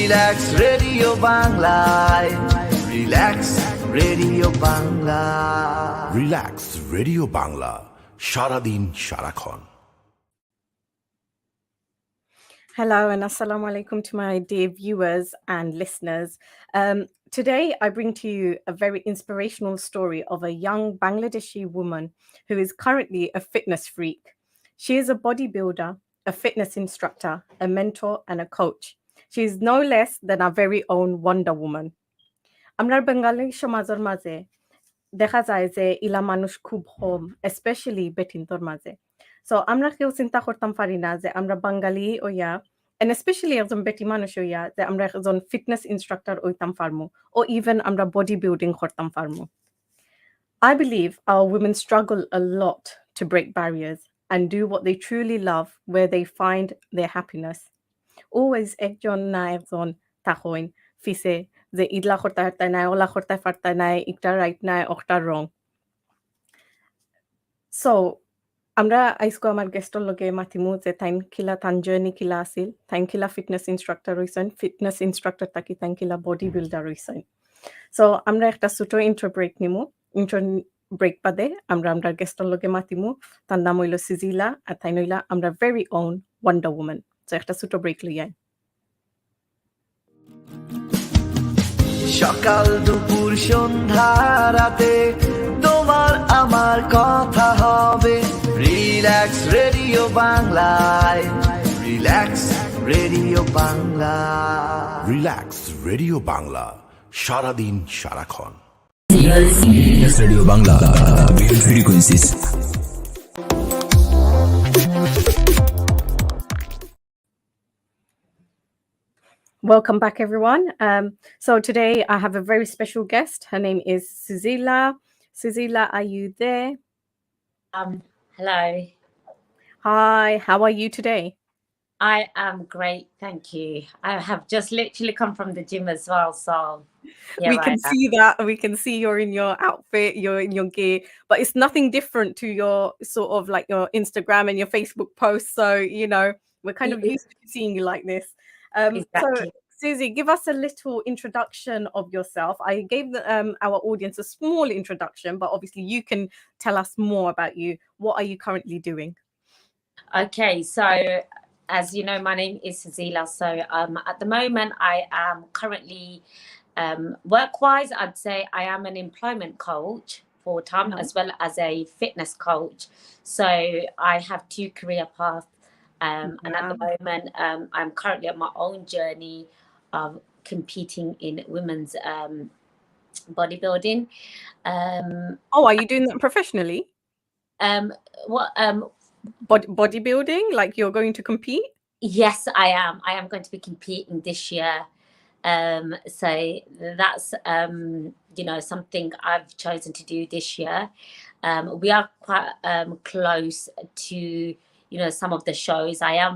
Relaks Radio Bangla. Relaks Radio Bangla. Relax radio Bangla, সারাদিন সারাক্ষণ। Hello and assalamu alaikum to my dear viewers and listeners. Today I bring to you a very inspirational story of a young Bangladeshi woman who is currently a fitness freak. She is a bodybuilder, a fitness instructor, a mentor and a coach. She is no less than our very own Wonder Woman. Amrar Bengali সমাজের মাঝে দেখা যায় যে ইলা মানুষ খুব কম, specially বেটিন্তর মাঝে। So আমরা কেউ চিন্তা করতাম পারি না যে আমরা বাঙালি হইয়া and especially একজন বেটি মানুষ হইয়া যে আমরা একজন ফিটনেস ইনস্ট্রাক্টর হইতাম পারমু ও ইভেন আমরা বডি বিল্ডিং করতাম পারমু। I believe our women struggle a lot to break barriers and do what they truly love where they find their happiness. Always একজন না একজন তাহইন ফিসে যে ইডলা করতে পারতাই নাই, ওলা করতে পারতাই নাই, একটা রাইট নাই, একটা রং। So, আমরা আইসকো আমার গেস্টর লগে মাতিমু যে তাইন কিলা তান জার্নি কিলা আছিল, তাইন কিলা ফিটনেস ইনস্ট্রাক্টর হইছেন, ফিটনেস ইনস্ট্রাক্টর তাকি তাইন কিলা বডি বিল্ডার হইছেন। সো আমরা একটা ছোট ইন্ট্রো ব্রেক নিমু। ইন্ট্রো ব্রেক বাদে আমরা আমরা গেস্টর লগে মাতিমু। তার নাম হইল সিজিলা আর তাইন হইলা আমরা very on wonder woman. So একটা ছোট ব্রেক লইয়াই। সকাল দুপুর সন্ধ্যা রাতে তোমার আমার কথা হবে রিল্যাক্স রেডিও বাংলায়। Relax radio Bangla. Relax radio Bangla, সারাদিন সারাক্ষণ। Relaks Radio Bangla, real frequencies. Welcome back, everyone. So today I have a very special guest. Her name is Sizila. Sizila, are you there? Hello. Hi, how are you today? I am great, thank you. I have just literally come from the gym as well, so here We I can am. see that. We can see you're in your outfit, you're in your gear, but it's nothing different to your sort of like your Instagram and your Facebook posts. So, you know, we're kind of used to seeing you like this. Exactly. So, Susie, give us a little introduction of yourself. I gave our audience a small introduction, but obviously you can tell us more about you. What are you currently doing? Okay, so as you know, my name is Zila. So at the moment, I am currently work-wise, I'd say I am an employment coach full-time as well as a fitness coach. So I have two career paths. And at the moment, I'm currently on my own journey of competing in women's bodybuilding. Oh, are you doing that professionally? What? Bodybuilding? Like you're going to compete? Yes, I am. I am going to be competing this year. So that's something I've chosen to do this year. We are quite close to some of the shows. I am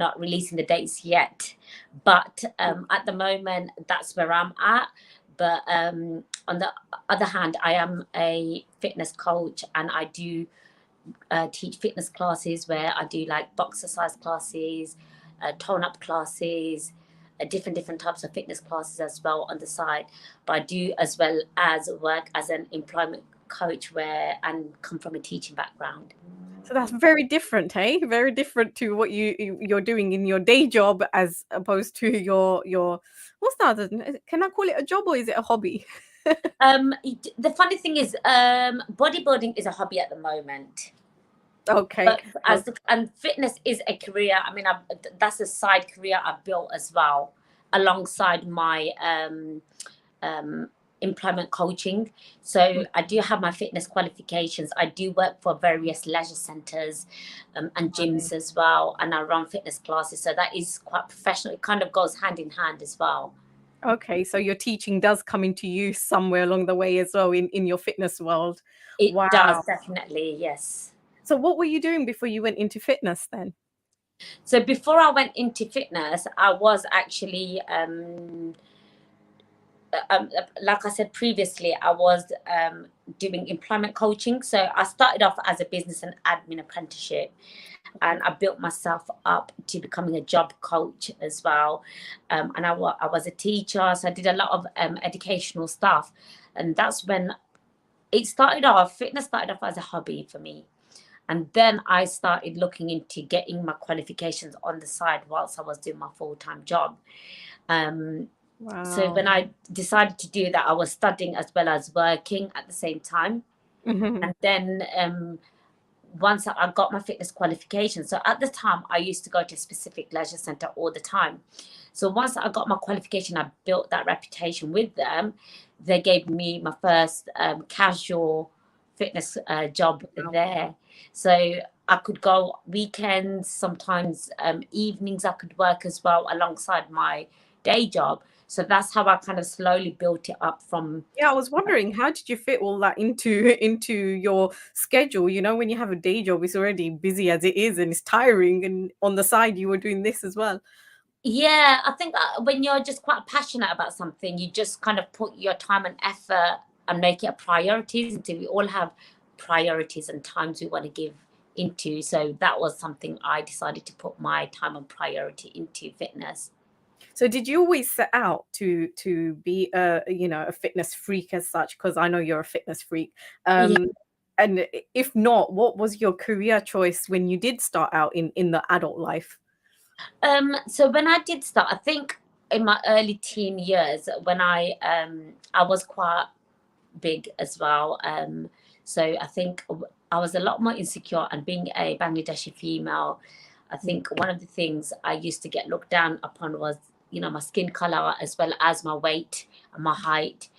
not releasing the dates yet, but at the moment that's where I'm at. But on the other hand, I am a fitness coach and I do teach fitness classes where I do like box exercise classes, tone up classes, different types of fitness classes as well on the side. But I do as well as work as an employment coach and come from a teaching background. So that's very different, hey? Very different to what you're doing in your day job as opposed to your what's that? Can I call it a job or is it a hobby? The funny thing is, bodybuilding is a hobby at the moment. Okay. But and fitness is a career. I mean, that's a side career I've built as well, alongside my employment coaching. So I do have my fitness qualifications. I do work for various leisure centers and gyms as well, and I run fitness classes. So that is quite professional. It kind of goes hand in hand as well. Okay, so your teaching does come into use somewhere along the way as well in your fitness world. It does, definitely, yes. So what were you doing before you went into fitness then? So before I went into fitness, I was actually like I said previously, I was doing employment coaching. So I started off as a business and admin apprenticeship. and I built myself up to becoming a job coach as well. And I was a teacher, so I did a lot of educational stuff. And that's when fitness started off as a hobby for me. And then I started looking into getting my qualifications on the side whilst I was doing my full-time job. So when I decided to do that, I was studying as well as working at the same time. And then once I got my fitness qualification, so at the time I used to go to a specific leisure center all the time. So once I got my qualification, I built that reputation with them. They gave me my first casual fitness job there. So I could go weekends, sometimes evenings I could work as well alongside my day job. So that's how I kind of slowly built it up from. Yeah, I was wondering, how did you fit all that into your schedule? You know, when you have a day job, it's already busy as it is and it's tiring, and on the side you were doing this as well. Yeah, I think when you're just quite passionate about something, you just kind of put your time and effort and make it a priority. So we all have priorities and times we want to give into. So that was something I decided to put my time and priority into fitness. So did you always set out to be a fitness freak as such? Because I know you're a fitness freak. Yeah. And if not, what was your career choice when you did start out in the adult life? So when I did start, I think in my early teen years, when I was quite big as well. So I think I was a lot more insecure, and being a Bangladeshi female, I think one of the things I used to get looked down upon was, you know, my skin color as well as my weight and my height.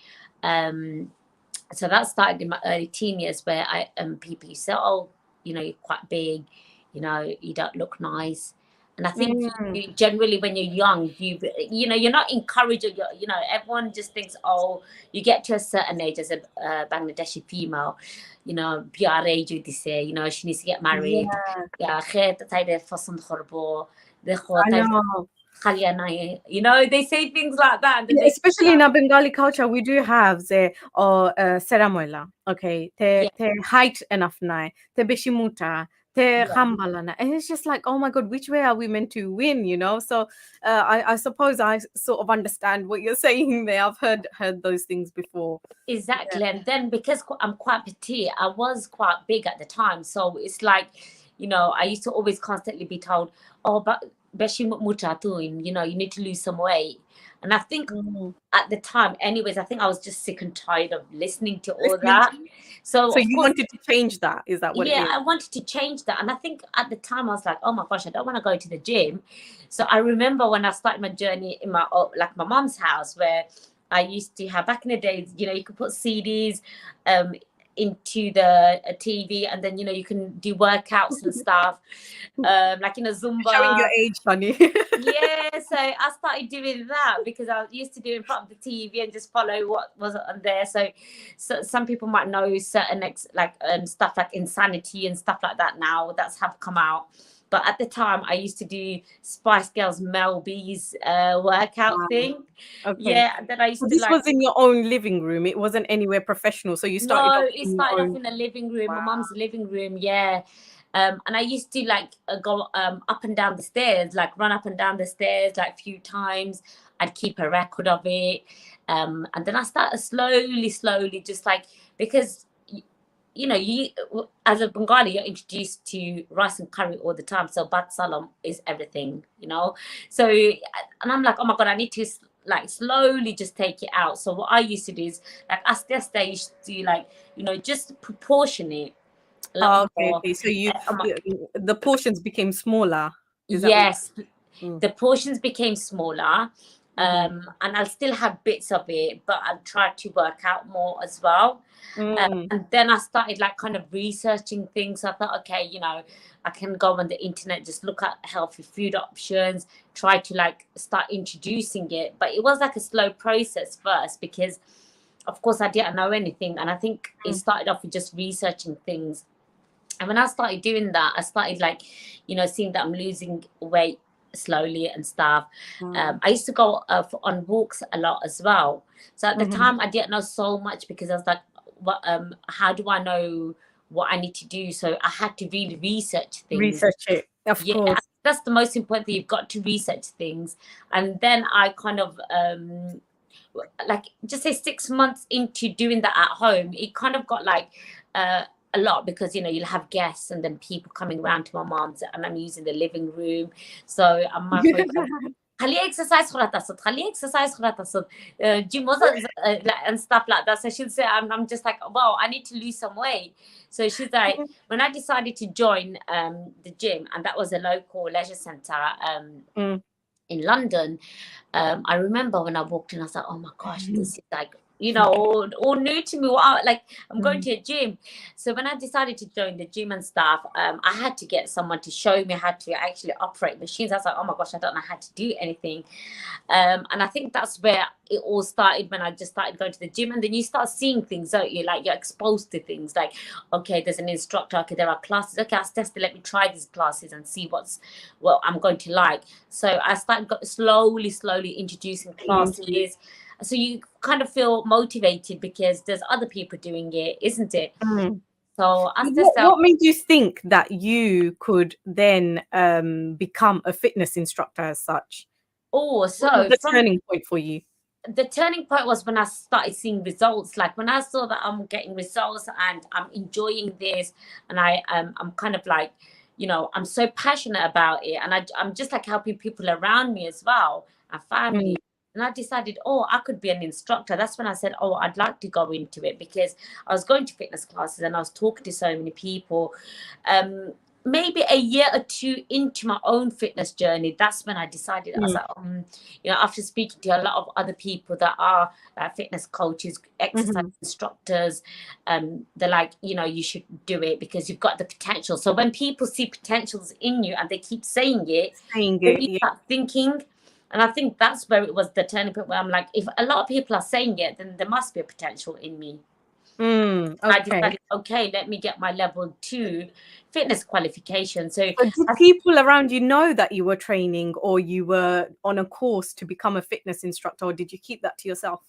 So that started in my early teen years, where people used to say, oh, you know, you're quite big, you know, you don't look nice. And I think you generally, when you're young, you know, you're not encouraged, or you know, everyone just thinks, oh, you get to a certain age as a Bangladeshi female, you know, age, they say, you know, she needs to get married. Yeah, I know. you know, they say things like that. And then Yeah, they, especially in our Bengali culture, we do have the seramoila. Okay, yeah, te height enough nai, te beshi muta, te yeah. khambala na. And it's just like, oh my God, which way are we meant to win? You know. So I suppose I sort of understand what you're saying there. I've heard those things before. Exactly. And then because I'm quite petite, I was quite big at the time. So it's like, you know, I used to always constantly be told, oh, but you know, you need to lose some weight. And I think at the time, anyways, I think I was just sick and tired of listening to all Listening that. to you. So So of you course, wanted to change that? Is that what it yeah, is? I wanted to change that. And I think at the time I was like, oh my gosh, I don't want to go to the gym. So I remember when I started my journey in my mom's house, where I used to have, back in the days, you know, you could put CDs into the TV, and then, you know, you can do workouts and stuff, like, you know, Showing Zumba. your age, honey. Yeah, so I started doing that because I used to do in front of the TV and just follow what was on there. So some people might know certain stuff like Insanity and stuff like that now that's have come out. But at the time, I used to do Spice Girls Mel B's workout thing. Okay. Yeah, and then I used So to this like. was in your own living room. It wasn't anywhere professional. So you started off No, it in your started off own. in the living room, my Wow. mum's living room, yeah. And I used to like go up and down the stairs, like run up and down the stairs like a few times. I'd keep a record of it. And then I started slowly, just like, because you know, you as a Bengali, you're introduced to rice and curry all the time. So bat salam is everything, you know. So, and I'm like, oh my God, I need to like slowly just take it out. So what I used to do is like I used to like, you know, just proportion it a lot more. Okay. So I'm like, the portions became smaller. Is that what yes, you? the portions became smaller. And I'll still have bits of it, but I'll try to work out more as well. And then I started like kind of researching things. I thought, okay, you know, I can go on the internet, just look at healthy food options, try to like start introducing it. But it was like a slow process first because, of course, I didn't know anything. And I think it started off with just researching things. And when I started doing that, I started like, you know, seeing that I'm losing weight slowly and stuff. I used to go on walks a lot as well. So at the time, I didn't know so much because I was like, what? How do I know what I need to do. So I had to really research things. Research it, of Yeah, course. that's the most important thing. You've got to research things. And then I kind of like just say 6 months into doing that at home, it kind of got like a lot, because you'll have guests and then people coming around to my mom's, and I'm using the living room. So I'm خليه exercise خليه exercise gym and stuff like that. So she'll say, I'm just like, wow, I need to lose some weight. So she's like, when I decided to join the gym, and that was a local leisure center in London, I remember when I walked in, I was like, oh my gosh, this is like, all new to me. Wow, like I'm going to a gym. So when I decided to join the gym and stuff, I had to get someone to show me how to actually operate machines. I was like, oh my gosh, I don't know how to do anything. And I think that's where it all started, when I just started going to the gym. And then you start seeing things, don't you? Like, you're exposed to things like, okay, there's an instructor, okay, there are classes, okay, I'll test it, let me try these classes and see what I'm going to like. So I started slowly introducing classes. So you kind of feel motivated because there's other people doing it, isn't it? So what made you think that you could then become a fitness instructor as such? So what was the turning point for you? The turning point was when I started seeing results. Like when I saw that I'm getting results and I'm enjoying this, and I'm kind of like, I'm so passionate about it, and I'm just like helping people around me as well, and family. And I decided, I could be an instructor. That's when I said, I'd like to go into it, because I was going to fitness classes and I was talking to so many people. Maybe a year or two into my own fitness journey, that's when I decided. I was like, after speaking to a lot of other people that are fitness coaches, exercise instructors, they're like, you should do it because you've got the potential. So when people see potentials in you and they keep saying it, you start thinking. And I think that's where it was the turning point, where I'm like, if a lot of people are saying it, then there must be a potential in me. I decided, okay, let me get my level 2 fitness qualification. So did people around you know that you were training, or you were on a course to become a fitness instructor, or did you keep that to yourself?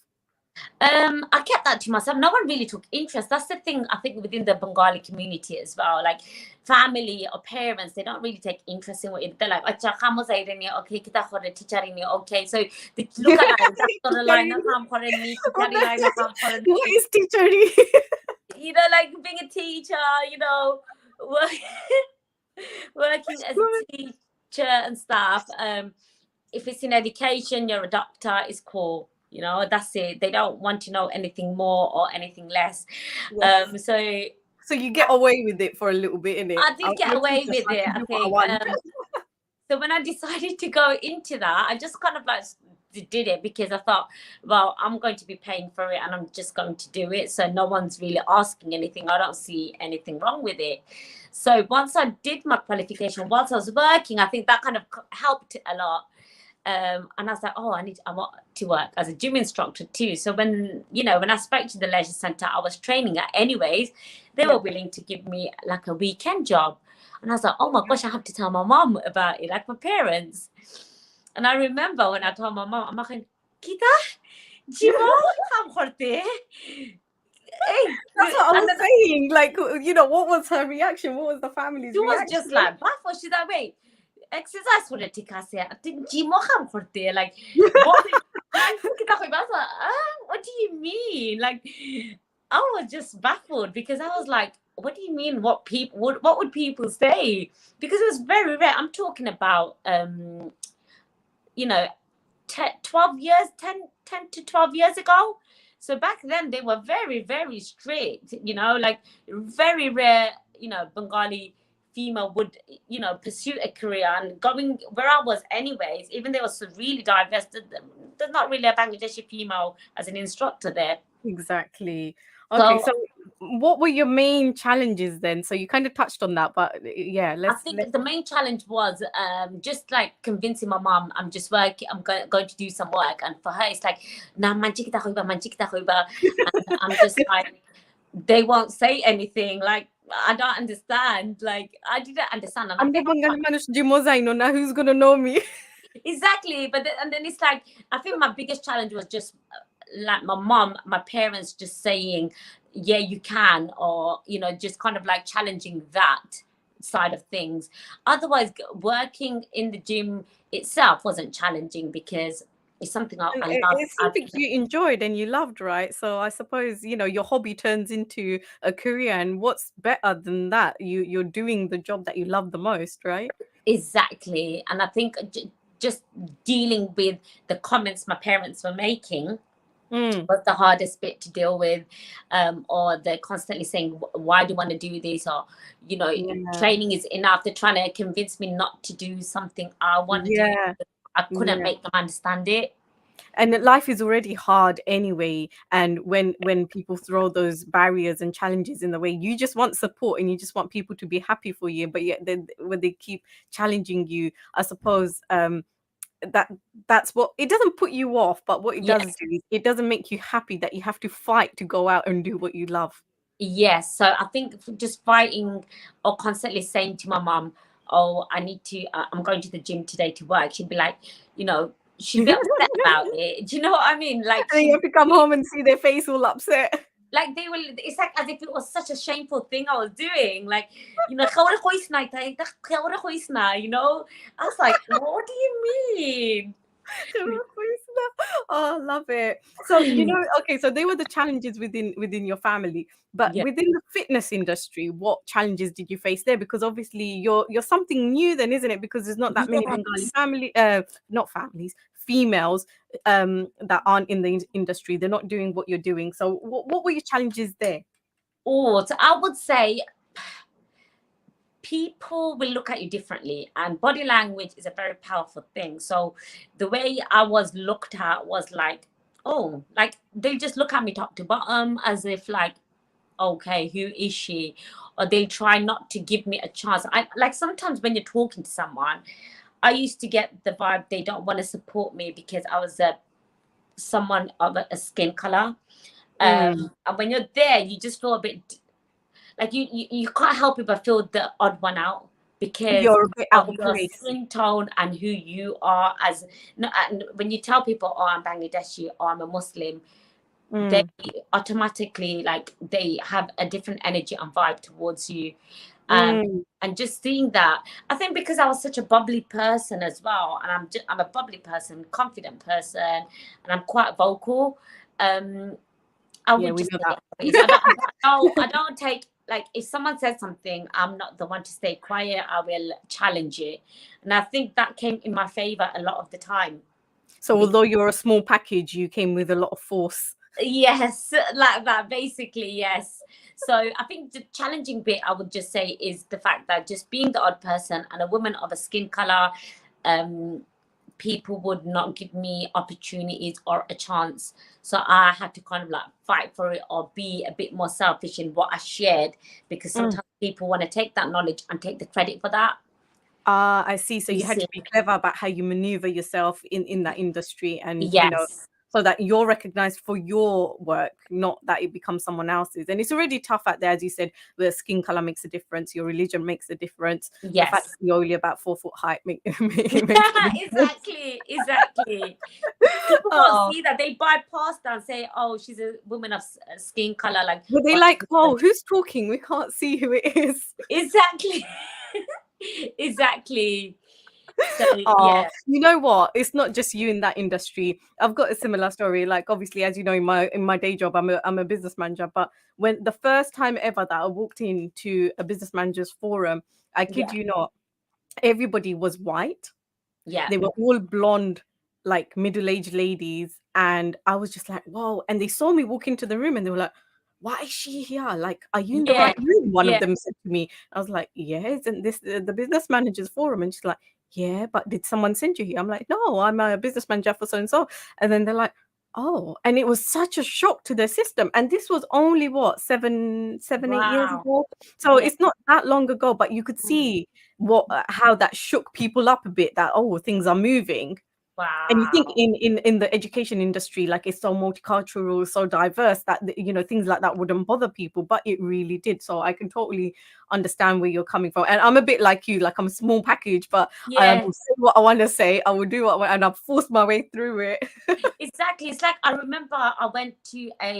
I kept that to myself. No one really took interest. That's the thing, I think, within the Bengali community as well. Like family or parents, they don't really take interest in what they're like. Okay, okay. So they look at that. What is teachery? Like being a teacher, working as a teacher and stuff. If it's in education, you're a doctor, it's cool. That's it. They don't want to know anything more or anything less. Yes. So you get away with it for a little bit, innit? I did get away with it, I think. So when I decided to go into that, I just kind of like did it because I thought, well, I'm going to be paying for it and I'm just going to do it. So no one's really asking anything. I don't see anything wrong with it. So once I did my qualification, whilst I was working, I think that kind of helped a lot. And I was like, I want to work as a gym instructor too. So when I spoke to the leisure center I was training at anyways, they were willing to give me like a weekend job. And I was like, oh my gosh, I have to tell my mom about it, like my parents. And I remember when I told my mom, I'm like, Kita, Jimo, kam korte? That's what I was saying. Like, what was her reaction? What was the family's reaction? She was just like, baffled. She's like, wait, exercise for the tikase. Jimo kam korte? Like, what? I was like, what do you mean? Like, I was just baffled because I was like, what do you mean? What would people say? Because it was very rare. I'm talking about 12 years, 10 to 12 years ago. So back then they were very, very strict, like very rare, Bengali female would, pursue a career. And going where I was anyways, even though it was really diverse, there's not really a Bangladeshi female as an instructor there. Exactly. Okay, so what were your main challenges then? So you kind of touched on that, but yeah, I think the main challenge was just like convincing my mom I'm just working, I'm going to do some work, and for her it's like, nah, and I'm just like, they won't say anything. Like, I don't understand. Like, I didn't understand. Now who's gonna know me? Exactly, but then it's like, I think my biggest challenge was just like my mom, my parents just saying, yeah, you can, or just kind of like challenging that side of things. Otherwise, working in the gym itself wasn't challenging because it's something I And love. it's something you enjoyed and you loved, right? So I suppose, your hobby turns into a career, and what's better than that? You're doing the job that you love the most, right? Exactly. And I think just dealing with the comments my parents were making Mm, was the hardest bit to deal with. Or they're constantly saying, why do you want to do this? Or, yeah. training is enough. They're trying to convince me not to do something I want to do. Yeah. I couldn't Yeah. make them understand it. And life is already hard anyway, and when people throw those barriers and challenges in the way, you just want support and you just want people to be happy for you, but yet when they keep challenging you, I suppose that that's what it doesn't put you off, but what it does Yes. do is it doesn't make you happy that you have to fight to go out and do what you love. Yes. So I think just fighting or constantly saying to my mom, oh, I need to, I'm going to the gym today to work. She'd be like, she'd be upset about it. Do you know what I mean? Like, And you have to come home and see their face all upset. like they will, it's like as if it was such a shameful thing I was doing. Like, "Khawra khoi snai tai, khawra khoi snai," I was like, what do you mean? Oh, love it. So, okay, so they were the challenges within your family, but Yeah. within the fitness industry, what challenges did you face there? Because obviously you're something new then, isn't it? Because there's not that many Bengali Yes. not families, females that aren't in the industry. They're not doing what you're doing. So what were your challenges there? Oh, so I would say people will look at you differently, and body language is a very powerful thing. So the way I was looked at was like, oh, like they just look at me top to bottom as if like, okay, who is she? Or they'll try not to give me a chance. I like sometimes when you're talking to someone, I used to get the vibe they don't want to support me because I was someone of a skin color. Mm. And when you're there, you just feel a bit like you can't help it but feel the odd one out because You're a bit of out of your place. skin tone and who you are as no, and when you tell people, oh, I'm Bangladeshi or I'm a Muslim, they Mm. automatically like they have a different energy and vibe towards you. Mm. And just seeing that, I think because I was such a bubbly person as well, and I'm a bubbly person, confident person, and I'm quite vocal. I Yeah, would we just know say that. it. I don't take like if someone says something, I'm not the one to stay quiet. I will challenge it, and I think that came in my favor a lot of the time. So although you're a small package, you came with a lot of force. Yes, like that, basically, yes. So I think the challenging bit I would just say is the fact that just being the odd person and a woman of a skin color, um, people would not give me opportunities or a chance. So I had to kind of like fight for it or be a bit more selfish in what I shared because Mm. sometimes people want to take that knowledge and take the credit for that. Ah, I see. So You you had see? to be clever about how you maneuver yourself in that industry, and Yes. so that you're recognized for your work, not that it becomes someone else's. And it's already tough out there, as you said, where skin color makes a difference, your religion makes a difference, the fact Yes. that you're only about 4 foot height makes a difference. Exactly. People won't Oh, see that. They bypass that and say, "Oh, she's a woman of skin color." Like, but they but like, oh, who's talking? We can't see who it is. exactly, exactly. So Oh, yeah, you know what? It's not just you in that industry. I've got a similar story. Like obviously, as you know, in my day job, I'm a business manager. But when the first time ever that I walked into a business managers forum, I kid yeah, you not, everybody was white. yeah, They were all blonde, like middle-aged ladies, and I was just like, whoa. And they saw me walk into the room, and they were like, "Why is she here? Like, are you in the yeah, right room?" One of yeah. them said to me. I was like, "Yeah, isn't this the business managers forum?" And she's like, "Yeah, but did someone send you here?" I'm like, "No, I'm a business manager for so and so." And then they're like, "Oh," and it was such a shock to the system. And this was only what 7, 8 years Wow. ago. So Yeah. it's not that long ago, but you could Mm. see how that shook people up a bit. That things are moving. And you think Wow. in the education industry, like it's so multicultural, so diverse that things like that wouldn't bother people, but it really did. So I can totally understand where you're coming from. And I'm a bit like you, like I'm a small package, but I Yeah, will say what I want to say. I will do what I want, and I've forced my way through it. exactly. It's like I remember I went to a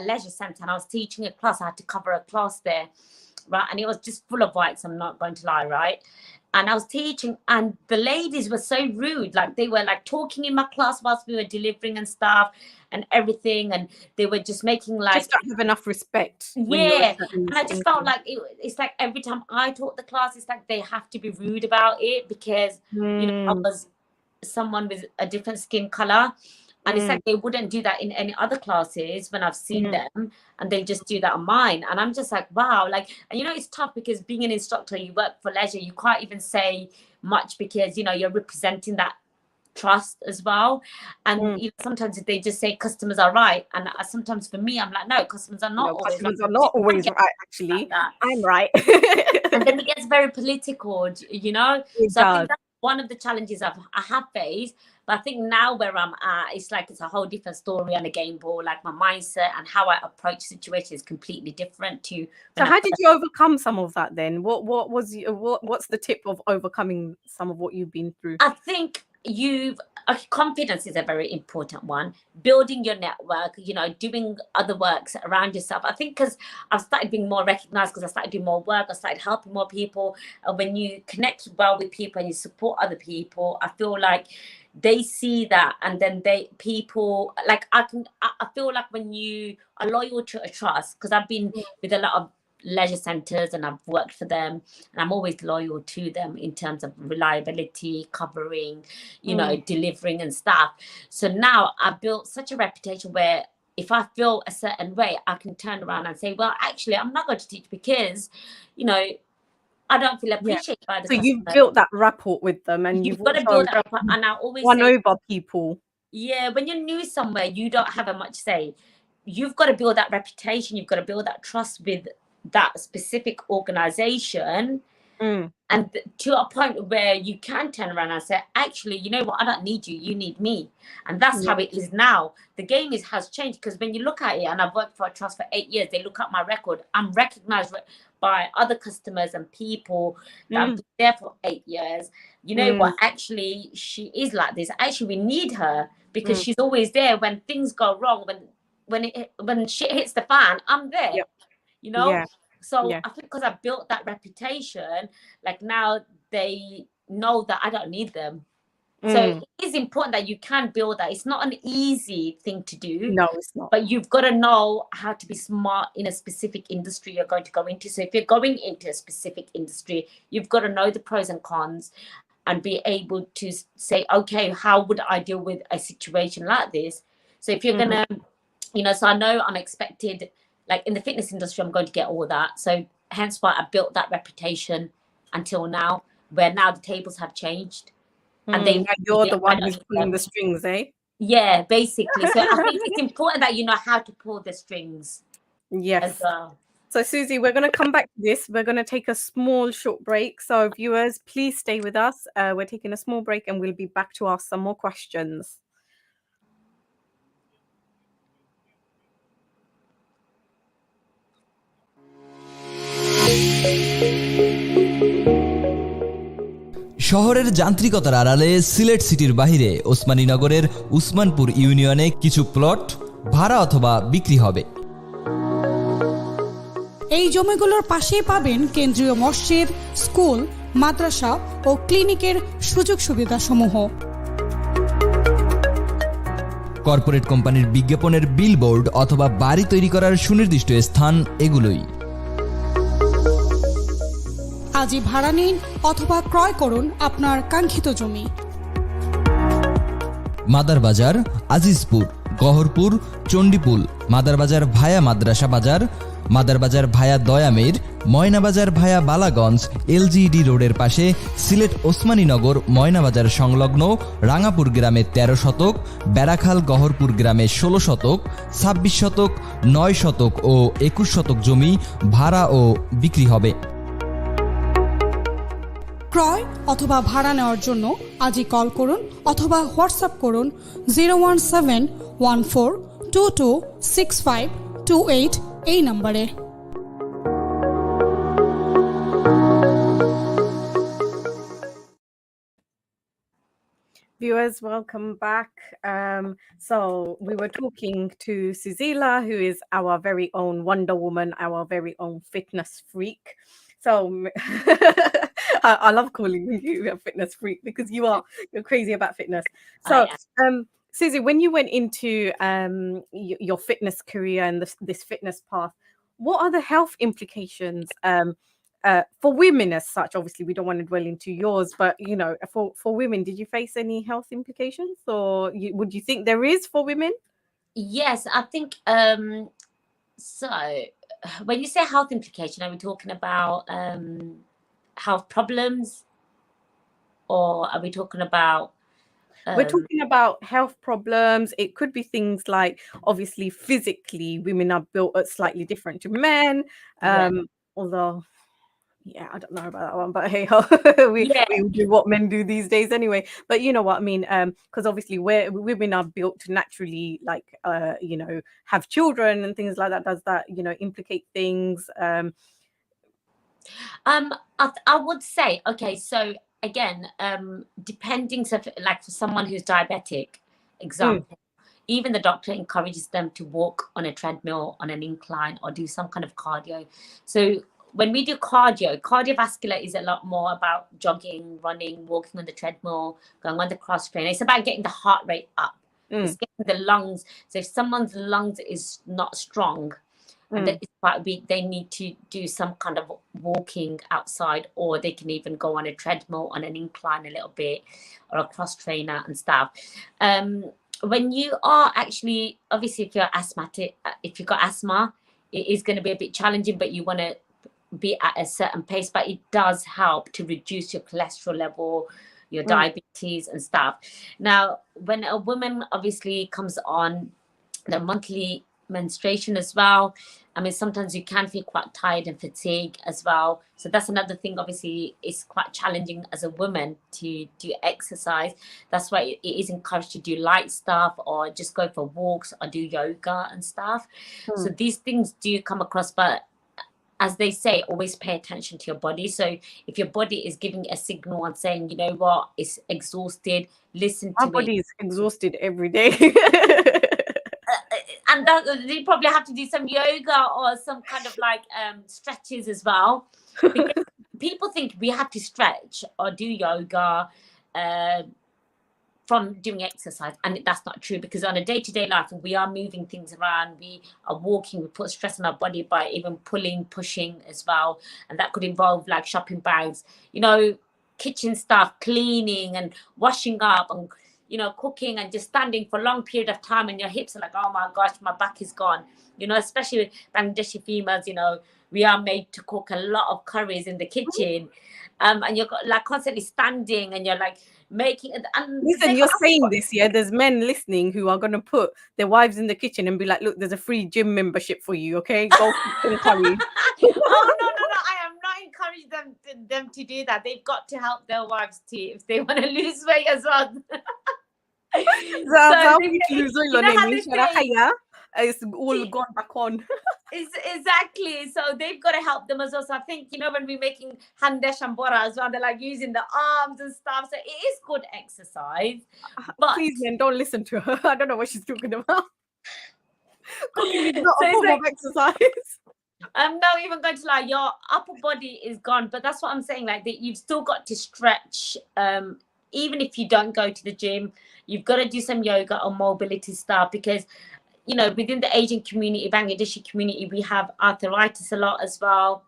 leisure center and I was teaching a class. I had to cover a class there, right? And it was just full of whites, I'm not going to lie, right? And I was teaching, and the ladies were so rude. Like they were like talking in my class whilst we were delivering and stuff and everything. And they were just making Just like, don't have enough respect when you're yeah. setting And I these just things. felt like it's like every time I taught the class, it's like they have to be rude about it because, you know, I was someone with a different skin color. And it's like they wouldn't do that in any other classes when I've seen them, and they just do that on mine. And I'm just like, wow, like, and you know, it's tough because being an instructor, you work for leisure, you can't even say much because, you know, you're representing that trust as well. And you know, sometimes they just say customers are right. And sometimes for me, I'm like, no, customers are not No, always right. customers are not You can't always get right, like actually. that. I'm right. And then it gets very political, you know. It So I does. think that's one of the challenges I have faced. But I think now where I'm at, it's like it's a whole different story and a game ball. Like my mindset and how I approach situations is completely different to. So how did you overcome some of that then? What's the tip of overcoming some of what you've been through? I think confidence is a very important one. Building your network, you know, doing other works around yourself. I think because I've started being more recognized, because I started doing more work, I started helping more people. And when you connect well with people and you support other people, I feel like they see that, and then people like I feel like when you are loyal to a trust, because I've been with a lot of leisure centers and I've worked for them, and I'm always loyal to them in terms of reliability, covering, you know, delivering and stuff. So now I've built such a reputation where if I feel a certain way, I can turn around and say, well, actually, I'm not going to teach because, you know, I don't feel appreciated by the So customer. you've built that rapport with them, and You've you've got to also build that rapport. And I always won say, over people. yeah, when you're new somewhere, you don't have a much say. You've got to build that reputation. You've got to build that trust with that specific organization. And to a point where you can turn around and say, actually, you know what, I don't need you, you need me. And that's how it is now. The game has changed, because when you look at it, and I've worked for a trust for 8 years, they look at my record, I'm recognized by other customers and people that have been there for 8 years. You know what, actually, she is like this. Actually, we need her because she's always there when things go wrong, when shit hits the fan, I'm there. You know? So I think because I built that reputation, like now they know that I don't need them. So it is important that you can build that. It's not an easy thing to do. No, it's not. But you've got to know how to be smart in a specific industry you're going to go into. So if you're going into a specific industry, you've got to know the pros and cons and be able to say, okay, how would I deal with a situation like this? So if you're going to, you know, so I know I'm expected, like in the fitness industry, I'm going to get all that. So hence why I built that reputation until now, where now the tables have changed. And you're the one who's pulling the strings, eh? Yeah, basically. So I think it's important that you know how to pull the strings. Yes. As well. So Susie, we're going to come back to this. We're going to take a small short break. So viewers, please stay with us. We're taking a small break and we'll be back to ask some more questions. শহরের যান্ত্রিকতার আড়ালে সিলেট সিটির বাইরে ওসমানীনগরের উসমানপুর ইউনিয়নে কিছু plot ভাড়া অথবা বিক্রি হবে। এই জমিগুলোর পাশেই পাবেন কেন্দ্রীয় মসজিদ, স্কুল, মাদ্রাসা ও ক্লিনিকের সুযোগ সুবিধাসমূহ। কর্পোরেট কোম্পানির বিজ্ঞাপনের বিলবোর্ড অথবা বাড়ি তৈরি করার সুনির্দিষ্ট স্থান এগুলোই। আজই ভাড়া নিন অথবা ক্রয় করুন আপনার কাঙ্ক্ষিত জমি। মাদারবাজার, আজিজপুর, গহরপুর, চণ্ডীপুল, মাদারবাজার ভায়া মাদ্রাসা বাজার, মাদারবাজার ভায়া দয়ামের, ময়নাবাজার ভায়া বালাগঞ্জ এলজিডি রোডের পাশে সিলেট ওসমানীনগর ময়নাবাজার সংলগ্ন রাঙাপুর গ্রামে 13 শতক, বেড়াখাল গহরপুর গ্রামে 16 শতক, 26 শতক, 9 শতক ও 21 শতক জমি ভাড়া ও বিক্রি হবে। ক্রয় অথবা ভাড়া নেওয়ার জন্য আজই কল করুন অথবা হোয়াটসঅ্যাপ করুন 01714226528 এই নম্বরে। Viewers, welcome back. So we were talking to Suzila, who is our very own Wonder Woman, our very own fitness freak. So I love calling you a fitness freak because you're crazy about fitness. So Susie, when you went into your fitness career and this fitness path, what are the health implications for women as such? Obviously, we don't want to dwell into yours, but you know, for women, did you face any health implications, or would you think there is for women? Yes, I think so. When you say health implication, are we talking about health problems, or are we talking about We're talking about health problems. It could be things like, obviously, physically, women are built slightly different to men. Although, yeah, I don't know about that one, but hey, we do what men do these days anyway. But you know what I mean, because obviously, women are built to naturally, like, you know, have children and things like that. Does that, you know, implicate things? I would say, okay, so again, depending, so like for someone who's diabetic, example, even the doctor encourages them to walk on a treadmill, on an incline, or do some kind of cardio. So when we do cardiovascular is a lot more about jogging, running, walking on the treadmill, going on the cross trainer. It's about getting the heart rate up. It's getting the lungs. So if someone's lungs is not strong, and that is quite weak, they need to do some kind of walking outside, or they can even go on a treadmill on an incline a little bit, or a cross trainer and stuff. When you are actually, obviously, if you're asthmatic, if you've got asthma, it is going to be a bit challenging, but you want to be at a certain pace. But it does help to reduce your cholesterol level, your diabetes and stuff. Now, when a woman obviously comes on the monthly menstruation as well, I mean, sometimes you can feel quite tired and fatigued as well. So that's another thing. Obviously, it's quite challenging as a woman to do exercise. That's why it is encouraged to do light stuff, or just go for walks, or do yoga and stuff. So these things do come across, but as they say, always pay attention to your body. So if your body is giving a signal and saying, you know what, it's exhausted, listen to Our body is exhausted every day. And that, you probably have to do some yoga or some kind of like stretches as well, because people think we have to stretch or do yoga from doing exercise, and that's not true, because on a day-to-day life we are moving things around, we are walking, we put stress on our body by even pulling, pushing as well, and that could involve like shopping bags, you know, kitchen stuff, cleaning and washing up, and you know, cooking and just standing for a long period of time, and your hips are like, oh my gosh, my back is gone. You know, especially Bangladeshi females, you know, we are made to cook a lot of curries in the kitchen, and you're like constantly standing, and you're like making it. And listen, you're saying this, yeah, there's men listening who are going to put their wives in the kitchen and be like, look, there's a free gym membership for you, okay, go cook curry. Oh no, I am not encouraging them to do that. They've got to help their wives too if they want to lose weight as well. It's all gone back on. Exactly. So they've got to help them as well. So I think, you know, when we're making handesh and bora as well, they're like using the arms and stuff. So it is good exercise. But please, man, don't listen to her. I don't know what she's talking about. Cooking is not a form of exercise. I'm not even going to lie, your upper body is gone, but that's what I'm saying, like that you've still got to stretch. Even if you don't go to the gym, you've got to do some yoga or mobility stuff, because you know, within the Asian community, Bangladeshi community, we have arthritis a lot as well,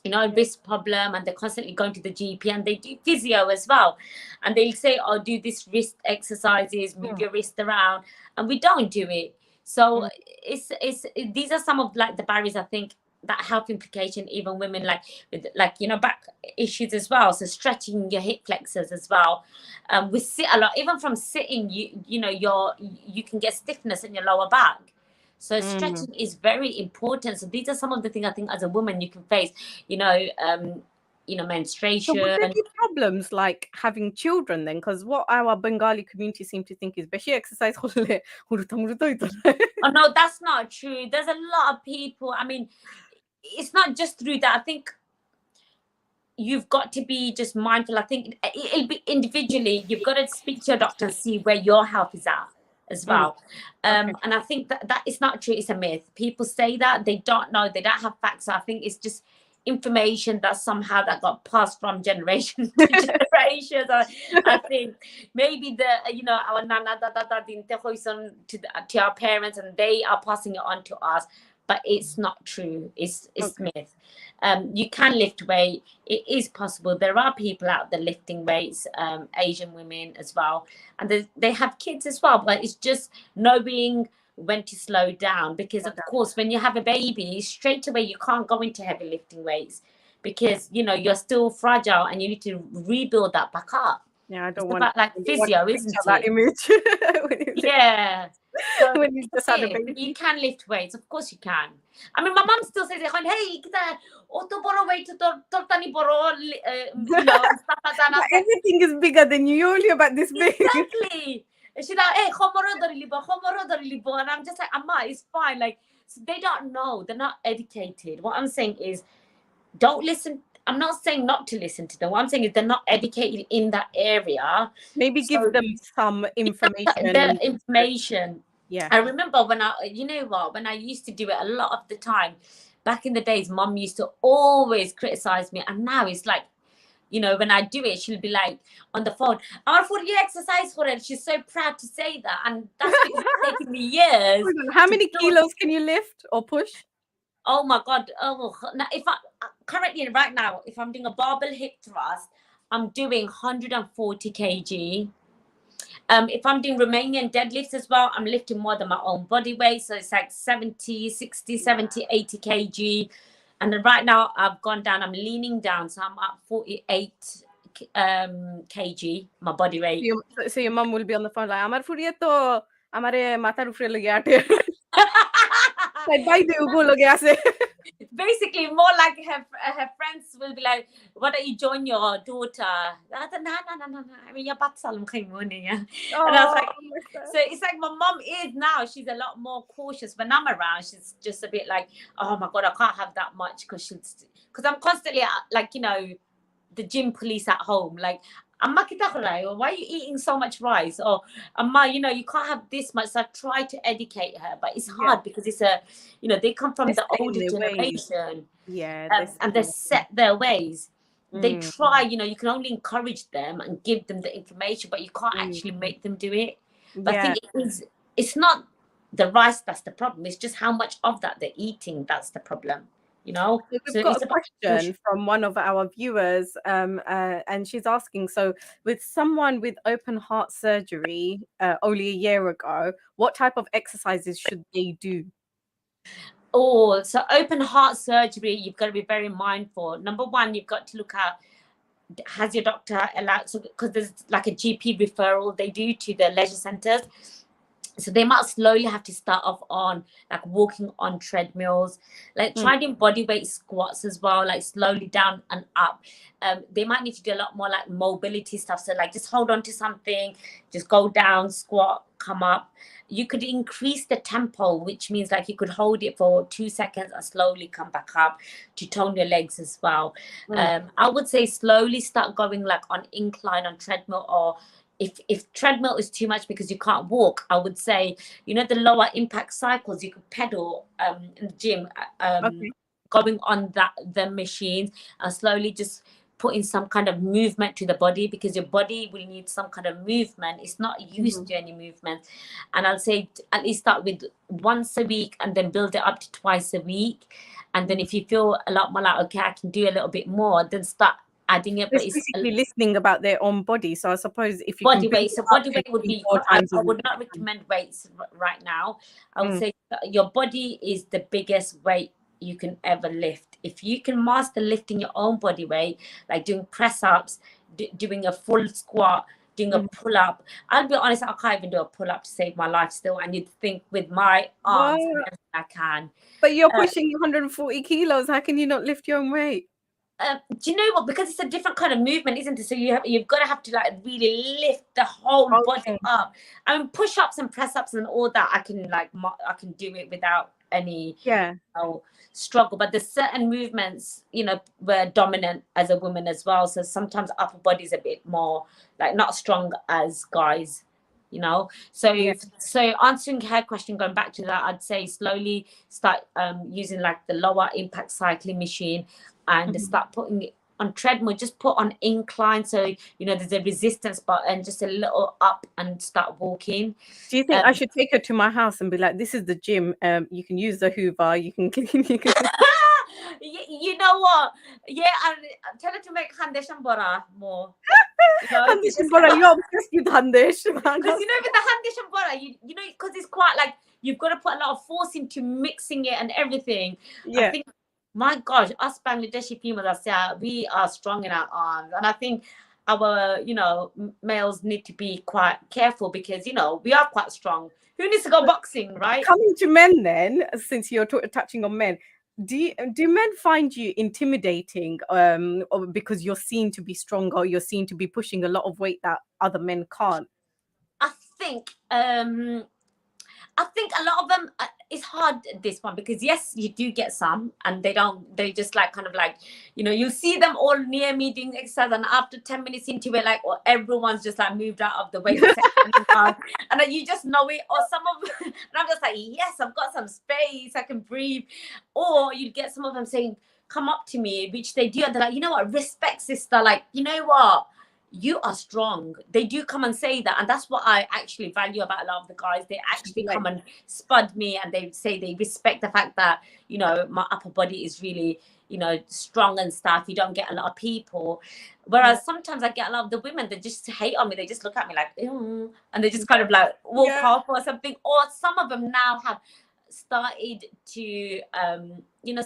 you know, wrist problem, and they're constantly going to the GP, and they do physio as well, and they'll say, oh, do this wrist exercises, move your wrist around, and we don't do it. So these are some of like the barriers, I think, that health implication, even women like with like, you know, back issues as well. So stretching your hip flexors as well. We sit a lot, even from sitting, you know, you can get stiffness in your lower back. So stretching is very important. So these are some of the things I think as a woman you can face, you know, So menstruation. would there be problems like having children then? Because what our Bengali community seem to think is beshi exercise করলে হুড়ুথা মুড়ুথা হইতো না। Oh no, that's not true. There's a lot of people. I mean, it's not just through that. I think you've got to be just mindful. I think it'll be individually. You've got to speak to your doctor and see where your health is at as well. Okay. And I think that is not true. It's a myth. People say that they don't know. They don't have facts. So I think it's just information that somehow that got passed from generation to generation. So I think maybe our nana dada to our parents, and they are passing it on to us. But it's not true. It's myth. You can lift weight. It is possible. There are people out there lifting weights, Asian women as well, and they have kids as well. But it's just knowing when to slow down, because of course when you have a baby, straight away you can't go into heavy lifting weights because you're still fragile and you need to rebuild that back up. Yeah, I don't It's want about like physio, isn't that it? image. Yeah. So When you just had a baby. you can lift weights, of course you can. I mean, my mom still says, "Hey, kita auto boro weight tor tani boro," stuff like that. But everything is bigger than you. You're only about this big. Exactly. And she's like, "Hey, khomoro libo," and I'm just like, "Amma, it's fine." Like, so they don't know. They're not educated. What I'm saying is, don't listen. I'm not saying not to listen to them. What I'm saying is they're not educated in that area. Maybe give them some information. The information. Yeah. I remember when I used to do it a lot of the time, back in the days, Mum used to always criticize me. And now it's like, when I do it, she'll be like on the phone, "Amar for you exercise for it." She's so proud to say that. And that's because it's taken me years. How many kilos can you lift or push? Oh my God. Oh, now if I currently right now, if I'm doing a barbell hip thrust, I'm doing 140 kg. If I'm doing Romanian deadlifts as well, I'm lifting more than my own body weight. So it's like 70, 60, 70, 80 kg. And then right now I've gone down, I'm leaning down. So I'm at 48 kg, my body weight. So your mum will be on the phone like, "Amar ফুরিয়ে তো আমারে মাথার উপরে লগে আটে।" Bye দেউগো লগে আছে। Basically, more like her friends will be like, "Why don't you join your daughter?" No. I mean, your batsalam money. And I was like, so it's like my mom is now. She's a lot more cautious when I'm around. She's just a bit like, "Oh my God, I can't have that much," because I'm constantly like, the gym police at home. Like, "Amma kita why are you eating so much rice?" Or, "Amma, you can't have this much." So I try to educate her, but it's hard because it's they come from the older generation. Yeah. And they're set their ways. They try, you can only encourage them and give them the information, but you can't actually make them do it. But I think it's not the rice that's the problem. It's just how much of that they're eating that's the problem. We've got a question from one of our viewers, and she's asking, so with someone with open heart surgery only a year ago, what type of exercises should they do? Oh, so open heart surgery, you've got to be very mindful. Number one, you've got to look at, has your doctor allowed, because there's like a GP referral they do to the leisure centers. So they might slowly have to start off on like walking on treadmills, like try doing body weight squats as well, like slowly down and up. They might need to do a lot more like mobility stuff. So like just hold on to something, just go down, squat, come up. You could increase the tempo, which means like you could hold it for 2 seconds and slowly come back up to tone your legs as well. I would say slowly start going like on incline on treadmill, or if treadmill is too much because you can't walk, I would say, the lower impact cycles, you could pedal in the gym, going on the machines, and slowly just putting some kind of movement to the body, because your body will need some kind of movement. It's not used to any movement. And I'll say at least start with once a week and then build it up to twice a week. And then if you feel a lot more like, okay, I can do a little bit more, then start adding it. But it's basically listening about their own body. So I suppose if you body weight, so body weight would be, I would not recommend weights right now. I would say your body is the biggest weight you can ever lift. If you can master lifting your own body weight, like doing press ups, doing a full squat, doing a pull up. I'll be honest, I can't even do a pull up to save my life still. And you'd think with my arms, I can. But you're pushing 140 kilos. How can you not lift your own weight? Do you know what? Because it's a different kind of movement, isn't it? So you've got to have to like really lift the whole body Okay. up. I mean, push-ups and press-ups and all that, I can do it without any Yeah. struggle. But there's certain movements, were dominant as a woman as well. So sometimes upper body's a bit more like not strong as guys. So Yeah. so answering her question, going back to that, I'd say slowly start using like the lower impact cycling machine and start putting it on treadmill. Just put on incline, so there's a resistance button, just a little up, and start walking. Do you think I should take her to my house and be like, this is the gym, you can use the Hoover, you can clean, you can You know what? Yeah, and tell her to make Handesh Bora more. Handesh and Bora, you're obsessed with Handesh, man. Because with the Handesh and Bora, because it's quite like you've got to put a lot of force into mixing it and everything. Yeah. I think, my gosh, us Bangladeshi females, we are strong in our arms, and I think our males need to be quite careful because we are quite strong. Who needs to go boxing, right? Coming to men then, since you're touching on men, do men find you intimidating, or because you're seen to be stronger, or you're seen to be pushing a lot of weight that other men can't? I think a lot of them, it's hard, this one, because yes, you do get some, and they just like kind of like, you see them all near me doing exercise, and after 10 minutes into it, like, or everyone's just like moved out of the weight section, and then you just know it, or some of and I'm just like, yes, I've got some space, I can breathe. Or you get some of them saying, come up to me, which they do, and they're like, you know what, respect, sister, like, you know what, you are strong. They do come and say that, and that's what I actually value about a lot of the guys. They actually come and spud me, and they say they respect the fact that my upper body is really strong and stuff. You don't get a lot of people, whereas sometimes I get a lot of the women that just hate on me. They just look at me like, ew, and they just kind of like walk off or something. Or some of them now have started to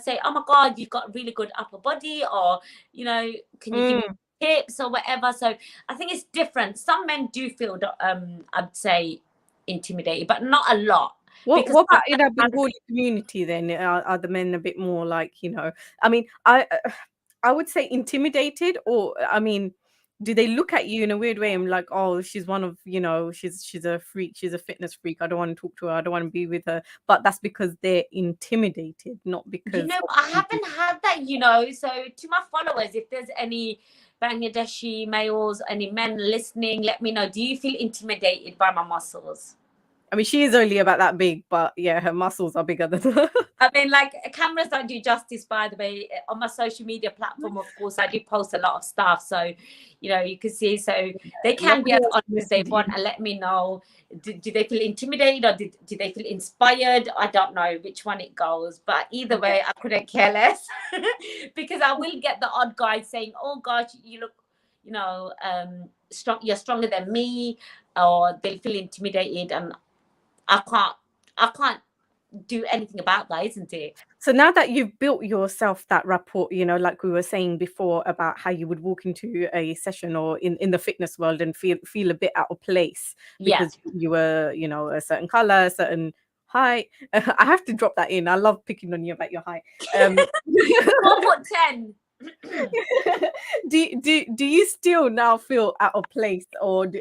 say, oh my god, you've got really good upper body, or can you give me tips or whatever. So I think it's different. Some men do feel I'd say intimidated, but not a lot. What about in our Bengali community then? Are the men a bit more like, I mean, I would say intimidated, or I mean, do they look at you in a weird way and like, oh, she's one of, she's a freak, she's a fitness freak, I don't want to talk to her, I don't want to be with her, but that's because they're intimidated, not because I haven't had that, so to my followers, if there's any Bangladeshi males, any men listening, let me know. Do you feel intimidated by my muscles? I mean, she is only about that big, but yeah, her muscles are bigger than her. I mean, like, cameras don't do justice, by the way. On my social media platform, of course, I do post a lot of stuff, so you can see. So they can be as honest as they want, and let me know. Do they feel intimidated, or do they feel inspired? I don't know which one it goes, but either way, I couldn't care less because I will get the odd guy saying, "Oh gosh, you look, strong. You're stronger than me," or they feel intimidated, and I can't do anything about that, isn't it? So now that you've built yourself that rapport, like we were saying before about how you would walk into a session or in the fitness world and feel a bit out of place because you were, a certain color, a certain height. I have to drop that in. I love picking on you about your height. 4'10". Do you still now feel out of place, or do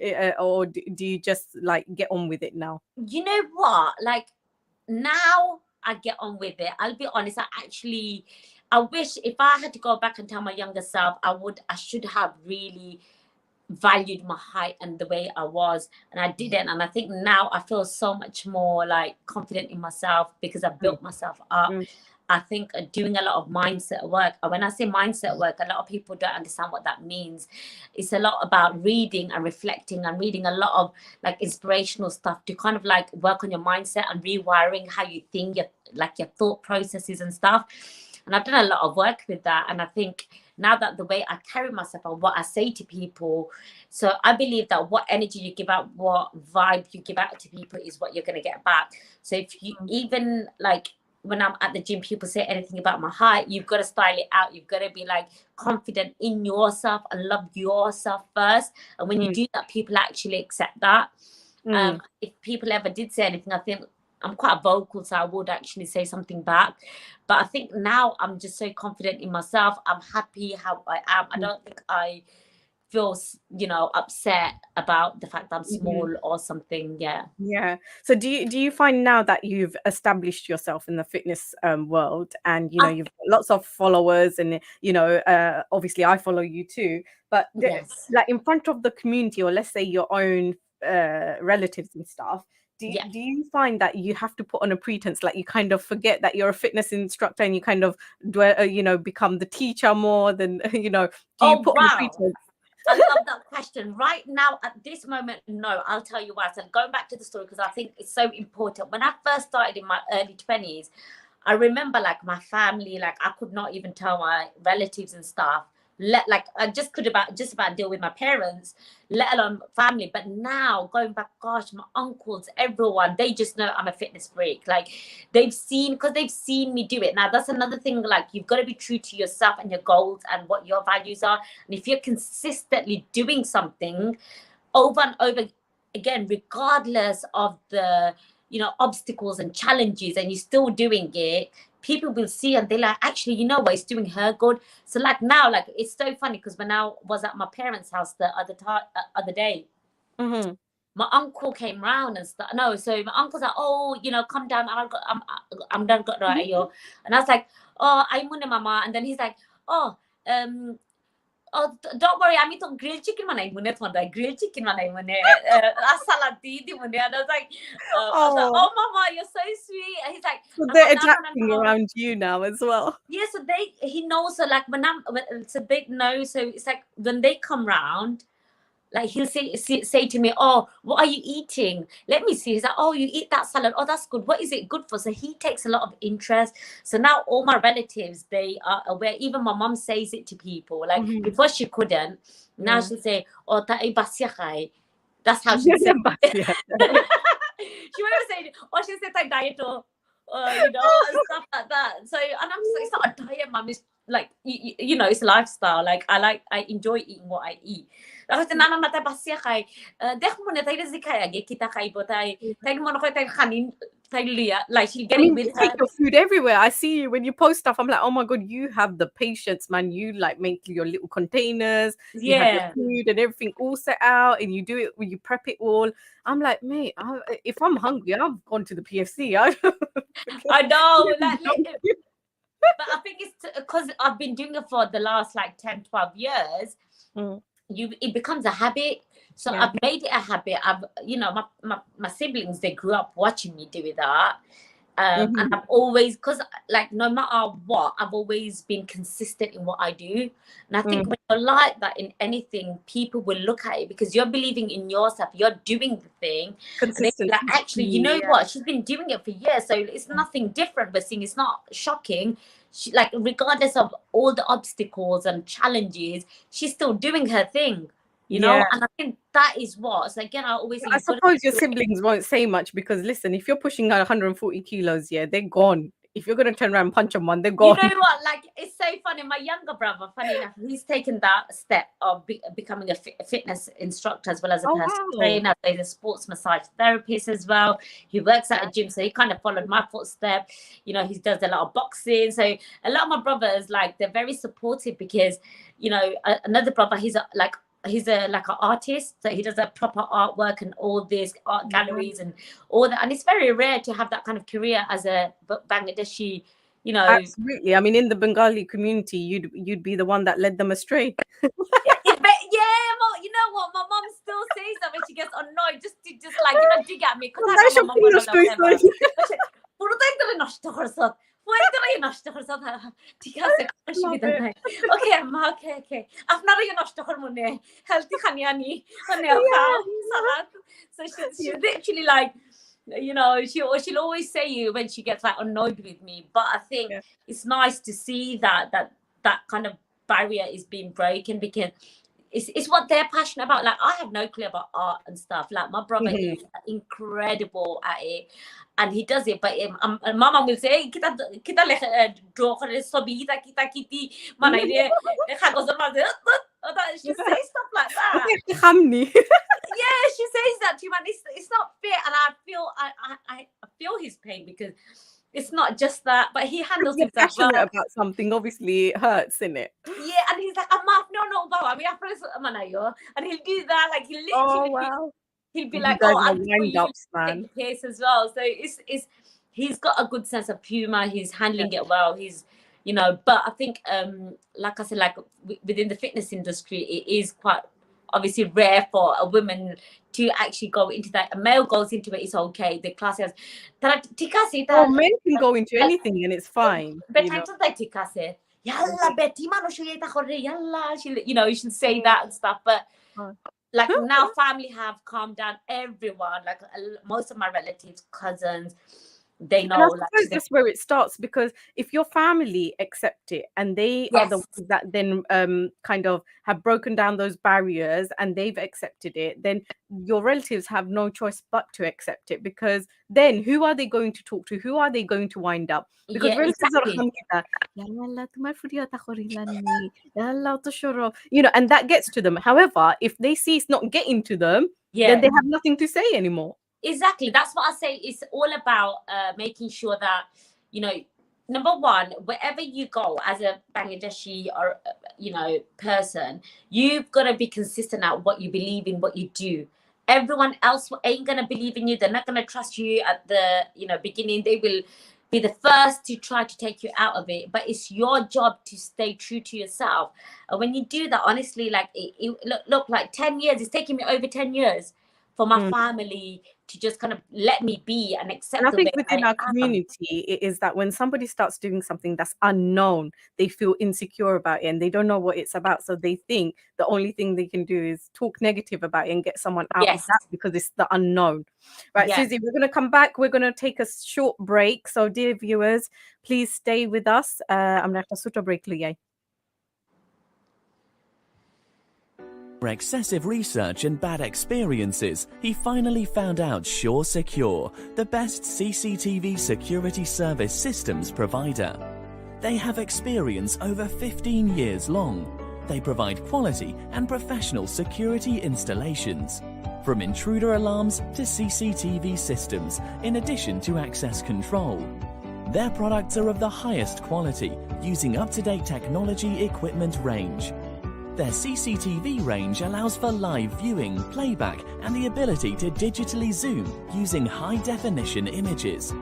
you just like get on with it now? You know what? Like, now I get on with it. I'll be honest. I wish if I had to go back and tell my younger self, I should have really valued my height and the way I was, and I didn't. And I think now I feel so much more like confident in myself because I built myself up. I think doing a lot of mindset work. And when I say mindset work, a lot of people don't understand what that means. It's a lot about reading and reflecting and reading a lot of like inspirational stuff to kind of like work on your mindset and rewiring how you think, your thought processes and stuff. And I've done a lot of work with that. And I think now that the way I carry myself and what I say to people, so I believe that what energy you give out, what vibe you give out to people is what you're going to get back. So if you even like, when I'm at the gym, people say anything about my height, you've got to style it out. You've got to be like confident in yourself and love yourself first. And when you do that, people actually accept that. If people ever did say anything, I think I'm quite vocal, so I would actually say something back. But I think now I'm just so confident in myself. I'm happy how I am. I don't think I feel, upset about the fact that I'm small or something. Yeah. Yeah. So do you find now that you've established yourself in the fitness world, and I, you've got lots of followers, and obviously I follow you too, but yes. like in front of the community, or let's say your own relatives and stuff, Yeah. do you find that you have to put on a pretense, like you kind of forget that you're a fitness instructor, and you kind of become the teacher more than do you Oh, put on a wow. pretense? I love that question. Right now, at this moment, no. I'll tell you why. So going back to the story, because I think it's so important. When I first started in my early 20s, I remember like my family, like I could not even tell my relatives and stuff. Like I just could just about deal with my parents, let alone family. But now going back, gosh, my uncles, everyone, they just know I'm a fitness freak. Like because they've seen me do it. Now that's another thing. Like you've got to be true to yourself and your goals and what your values are. And if you're consistently doing something over and over again, regardless of the obstacles and challenges, and you're still doing it, people will see and they're like, actually, you know what, it's doing her good. So like now, like it's so funny because when I was at my parents' house the other day, Mm-hmm. my uncle came round and stuff. No, so my uncle's like, oh, come down. I'm done. Got right, yo. And I was like, oh, I'm gonna mama. And then he's like, oh, don't worry, I'm eating grilled chicken when I'm grilled chicken when I'm salad when and I was like, oh mama, you're so sweet. And he's like, So I'm they're like, adapting no. around you now as well. Yeah, so he knows. So like it's a big no. So it's like when they come round, like he'll say to me, oh, what are you eating? Let me see. He's like, oh, you eat that salad. Oh, that's good. What is it good for? So he takes a lot of interest. So now all my relatives, they are aware. Even my mom says it to people. Like before she couldn't. Now she'll say, oh, that's how she said it. She won't say, or she'll say diet or and stuff like that. So, and I'm just like, it's not a diet, mum. It's like, it's a lifestyle. Like, I enjoy eating what I eat. Tapos tinanong na tayo siya kay, dek mo na tayo na si kaya, kita kayo tayo, tayo mo na kayo tayo kanin, tayo liya. Like, she'll get it with you her. take your food everywhere. I see you when you post stuff. I'm like, oh my God, you have the patience, man. You like make your little containers. You have your food and everything all set out, and you do it when you prep it all. I'm like, mate, if I'm hungry, I've gone to the PFC. I know. But I think it's because I've been doing it for the last like 10, 12 years. It becomes a habit. So I've made it a habit. My siblings, they grew up watching me do that. And I've always, because like no matter what, I've always been consistent in what I do. And I think when you're like that in anything, people will look at it because you're believing in yourself, you're doing the thing. Consistent. Like, actually, you know what? She's been doing it for years, so it's nothing different. But seeing it's not shocking. She, like, regardless of all the obstacles and challenges, she's still doing her thing. And I think that is what. So again, I always. I suppose your siblings won't say much because listen, if you're pushing 140 kilos, they're gone. If you're gonna turn around and punch them one, they're gone. You know what? Like it's so funny. My younger brother, funny enough, he's taken that step of becoming a fitness instructor as well as a personal trainer. He's a sports massage therapist as well. He works at a gym, so he kind of followed my footstep. He does a lot of boxing. So a lot of my brothers, like, they're very supportive because, another brother, he's an artist, so he does a proper artwork and all these art galleries and all that, and it's very rare to have that kind of career as a Bangladeshi, Absolutely. I mean, in the Bengali community, you'd be the one that led them astray. Well, you know what, my mom still says that when she gets annoyed, just like, dig at me because I know my mom ঠিক আছে, অসুবিধা নাই। Okay, আম্মা, okay. আপনারাই নষ্ট করব না। Healthy খানি আনি, salad. So she's literally like, she'll always say you when she gets like annoyed with me. But I think it's nice to see that kind of barrier is being broken because it's what they're passionate about. Like, I have no clue about art and stuff. Like, my brother is incredible at it, and he does it. But mama will say, "Hey, kita draw kore sobi kita kiti mana dia kagozor maze Or that she says stuff like that. Hamni. Yeah, she says that to him, and it's not fair. And I feel his pain because it's not just that, but he handles You're himself passionate well. about something, obviously it hurts, innit? Yeah, and he's like, no, Baba, we are friends, Manayo. And he'll do that, like he'll Oh literally wow. he'll be You like, guys oh, are I'll do for wind you, ups, take man. the pace as well. So it's he's got a good sense of humor, he's handling it well, he's but I think like I said, like within the fitness industry, it is quite obviously rare for a woman to actually go into that. A male goes into it, it's okay. The class has Oh, men can go into anything and it's fine. Yalla Betty yalla, you should say that and stuff. But like now family have calmed down, everyone, like most of my relatives, cousins, they know. And I Like suppose that's where it starts, because if your family accept it and they are the ones that then kind of have broken down those barriers and they've accepted it, then your relatives have no choice but to accept it, because then who are they going to talk to? Who are they going to wind up? Because relatives are and that gets to them. However, if they see it's not getting to them, then they have nothing to say anymore. Exactly. That's what I say. It's all about making sure that, number one, wherever you go as a Bangladeshi or, person, you've got to be consistent at what you believe in, what you do. Everyone else ain't going to believe in you. They're not going to trust you at the, beginning. They will be the first to try to take you out of it. But it's your job to stay true to yourself. And when you do that, honestly, like look, like 10 years, it's taken me over 10 years for my family to just kind of let me be and accept. And I think within our community, it is that when somebody starts doing something that's unknown, they feel insecure about it and they don't know what it's about. So they think the only thing they can do is talk negative about it and get someone out of that because it's the unknown. Right, Susie, we're going to come back. We're going to take a short break. So dear viewers, please stay with us. I'm going to break. For excessive research and bad experiences, he finally found out Sure Secure, the best CCTV security service systems provider. They have experience over 15 years long. They provide quality and professional security installations, from intruder alarms to CCTV systems, in addition to access control. Their products are of the highest quality, using up-to-date technology equipment range. Their CCTV range allows for live viewing, playback, and the ability to digitally zoom using high-definition images.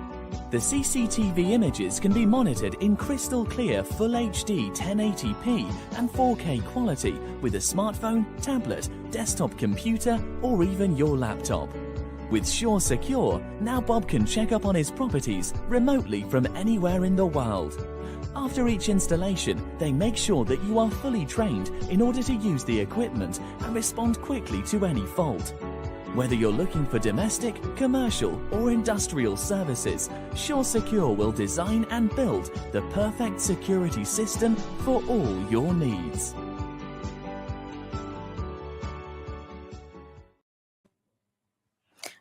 The CCTV images can be monitored in crystal clear Full HD 1080p and 4K quality with a smartphone, tablet, desktop computer, or even your laptop. With Sure Secure, now Bob can check up on his properties remotely from anywhere in the world. After each installation, they make sure that you are fully trained in order to use the equipment and respond quickly to any fault. Whether you're looking for domestic, commercial, or industrial services, Sure Secure will design and build the perfect security system for all your needs.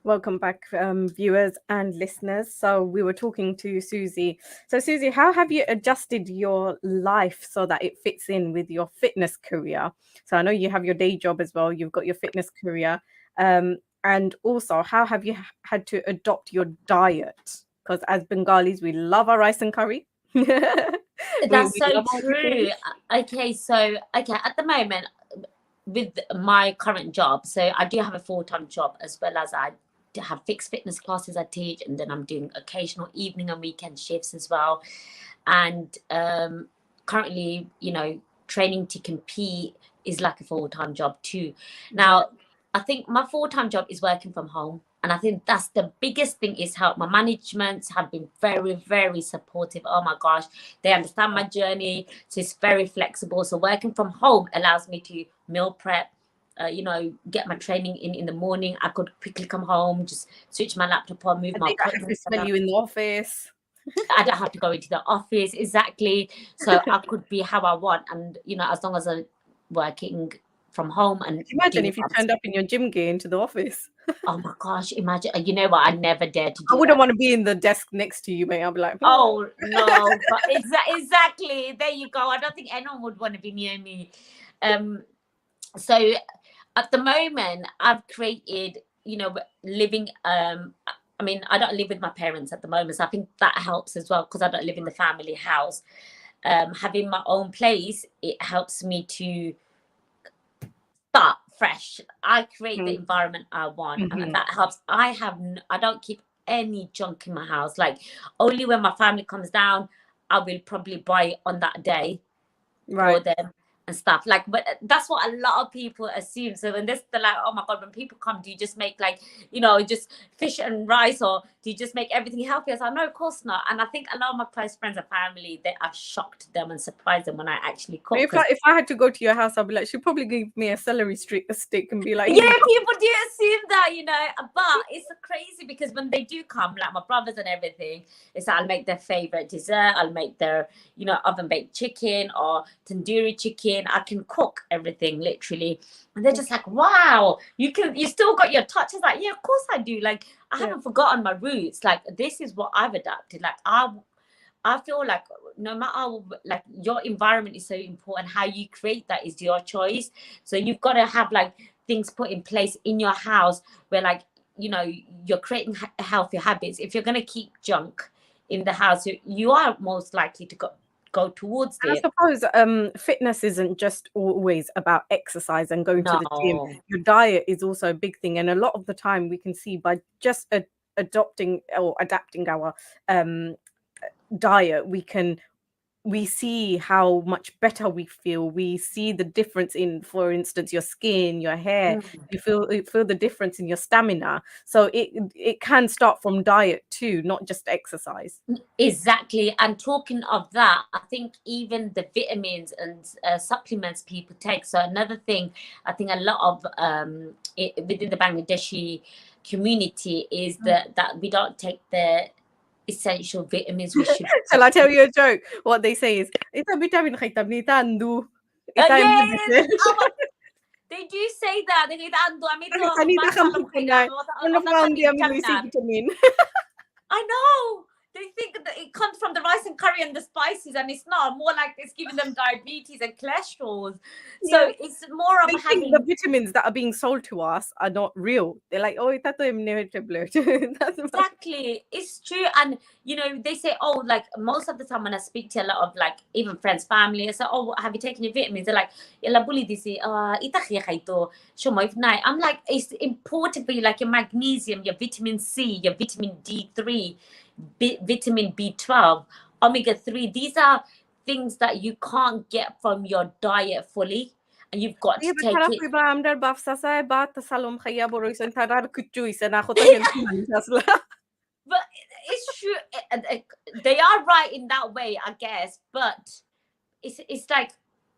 Welcome back, viewers and listeners. So we were talking to Susie. So Susie, how have you adjusted your life so that it fits in with your fitness career? So I know you have your day job as well. You've got your fitness career. And also, how have you had to adopt your diet? Because as Bengalis, we love our rice and curry. That's so true. Okay, at the moment, with my current job, so I do have a full-time job as well as I have fixed fitness classes I teach, and then I'm doing occasional evening and weekend shifts as well. And currently, training to compete is like a full-time job too. Now, I think my full-time job is working from home. And I think that's the biggest thing is how my management have been very, very supportive. Oh my gosh, they understand my journey. So it's very flexible. So working from home allows me to meal prep, get my training in the morning. I could quickly come home, just switch my laptop on, move my equipment. They smell you in the office. I don't have to go into the office, exactly. So I could be how I want. And, as long as I'm working from home. And imagine if you turned up in your gym gear into the office. Oh my gosh, imagine. You know what? I never dared to do I wouldn't want to be in the desk next to you, mate. I'd be like, oh no. But exactly. There you go. I don't think anyone would want to be near me. So at the moment, I've created, you know, living. I mean, I don't live with my parents at the moment, so I think that helps as well because I don't live in the family house. Having my own place, it helps me to start fresh. I create the environment I want, and that helps. I don't keep any junk in my house. Like only when my family comes down, I will probably buy it on that day for Right. them and stuff. Like, but that's what a lot of people assume. So when they're like, oh my god, when people come, do you just make like, you know, just fish and rice, or do you just make everything healthy? I was like, no, of course not. And I think a lot of my close friends and family, that I've shocked them and surprised them when I actually cook. If I had to go to your house, I'd be like, she'd probably give me a celery stick and be like, Yeah, people do assume that, you know, but it's crazy because when they do come, like my brothers and everything, it's like I'll make their favorite dessert, I'll make their, you know, oven baked chicken or tandoori chicken. I can cook everything literally, and they're just like, wow, you still got your touch. It's like, yeah, of course I do. Like I haven't forgotten my roots. Like this is what I've adapted. Like I feel like no matter, like your environment is so important. How you create that is your choice. So you've got to have like things put in place in your house where, like, you know, you're creating healthy habits. If you're going to keep junk in the house, you are most likely to go towards And I it. suppose fitness isn't just always about exercise and going to the gym. Your diet is also a big thing, and a lot of the time we can see by just adopting or adapting our diet, we see how much better we feel. We see the difference in, for instance, your skin, your hair. You feel the difference in your stamina. So it can start from diet too, not just exercise. Exactly. And talking of that, I think even the vitamins and supplements people take. So another thing, I think a lot of within the Bangladeshi community is that we don't take the essential vitamins we should. Shall I tell you a joke? What they say is, "Ita vitamin khaitam ni tandu." Ita yung Yes. medicine. They do say that. They say that Sanita kami kunay. Ano found the amino vitamin? I know. They think that it comes from the rice and curry and the spices, and it's not. More like it's giving them diabetes and cholesterol. So it's more of They having think the vitamins that are being sold to us are not real. They're like, oh, ito yung tablet. Exactly, it's true. And you know, they say, oh, like most of the time when I speak to a lot of like even friends, family, I say, oh, have you taken your vitamins? They're like, "Yala buli disi, I'm like, it's important for you, like your magnesium, your vitamin C, your vitamin D3, vitamin B12, omega-3. These are things that you can't get from your diet fully, and you've got to take it." But it's true. They are right in that way, I guess. But it's like